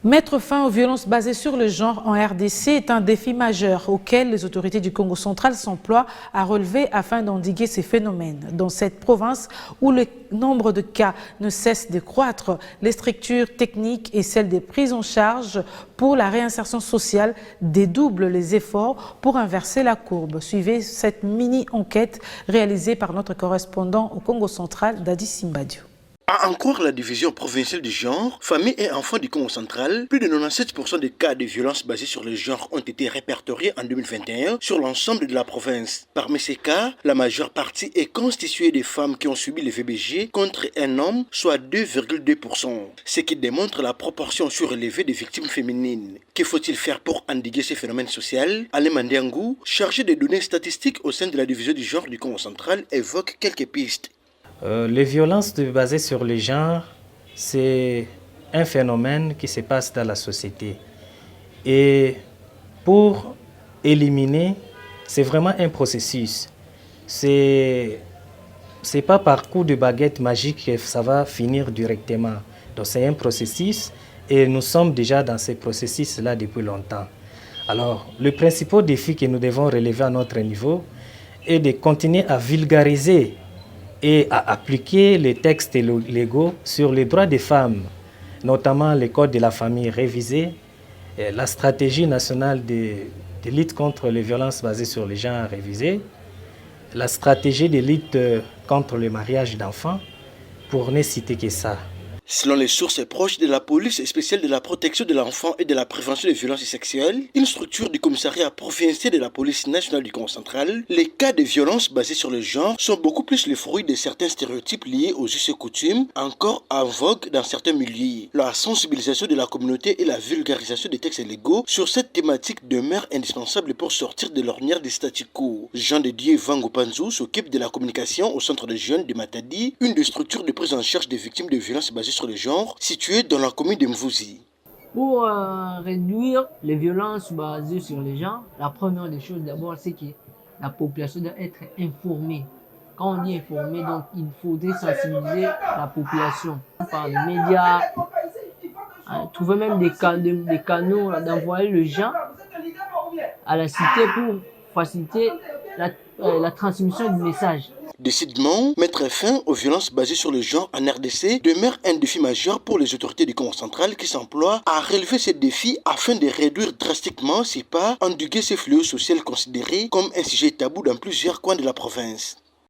Mettre fin aux violences basées sur le genre en RDC est un défi majeur auquel les autorités du Congo central s'emploient à relever afin d'endiguer ces phénomènes. Dans cette province où le nombre de cas ne cesse de croître, les structures techniques et celles des prises en charge pour la réinsertion sociale dédoublent les efforts pour inverser la courbe. Suivez cette mini-enquête réalisée par notre correspondant au Congo central, Dadi Simbadio. À en croire la division provinciale du genre, familles et enfants du Congo central, plus de 97% des cas de violences basées sur le genre ont été répertoriés en 2021 sur l'ensemble de la province. Parmi ces cas, la majeure partie est constituée de femmes qui ont subi le VBG contre un homme, soit 2,2%, ce qui démontre la proportion surélevée des victimes féminines. Que faut-il faire pour endiguer ces phénomènes sociaux? Alain Mandiangou, chargé des données statistiques au sein de la division du genre du Congo central, évoque quelques pistes. Les violences basées sur le genre, c'est un phénomène qui se passe dans la société. Et pour éliminer, c'est vraiment un processus. C'est pas par coup de baguette magique que ça va finir directement. Donc c'est un processus et nous sommes déjà dans ce processus-là depuis longtemps. Alors, le principal défi que nous devons relever à notre niveau est de continuer à vulgariser et à appliquer les textes légaux sur les droits des femmes, notamment le Code de la famille révisé, la stratégie nationale de lutte contre les violences basées sur les genres révisée, la stratégie de lutte contre le mariage d'enfants, pour ne citer que ça. Selon les sources proches de la police spéciale de la protection de l'enfant et de la prévention des violences sexuelles, une structure du commissariat provincial de la police nationale du Congo central, les cas de violences basées sur le genre sont beaucoup plus le fruit de certains stéréotypes liés aux us et coutumes, encore en vogue dans certains milieux. La sensibilisation de la communauté et la vulgarisation des textes légaux sur cette thématique demeurent indispensables pour sortir de l'ornière des statu quo. Jean de Dieu Vango Panzou s'occupe de la communication au centre de jeunes de Matadi, une des structures de prise en charge des victimes de violences basées sur le genre, située dans la commune de Mvouzi. Pour réduire les violences basées sur les genres, la première des choses d'abord, c'est que la population doit être informée. Quand on dit informée, donc il faudrait sensibiliser la population par les médias, trouver même des canaux d'envoyer le genre à la cité pour faciliter la transmission du message. Décidément, mettre fin aux violences basées sur le genre en RDC demeure un défi majeur pour les autorités du Congo central qui s'emploient à relever ces défis afin de réduire drastiquement ces pas, endiguer ces fléaux sociaux considérés comme un sujet tabou dans plusieurs coins de la province.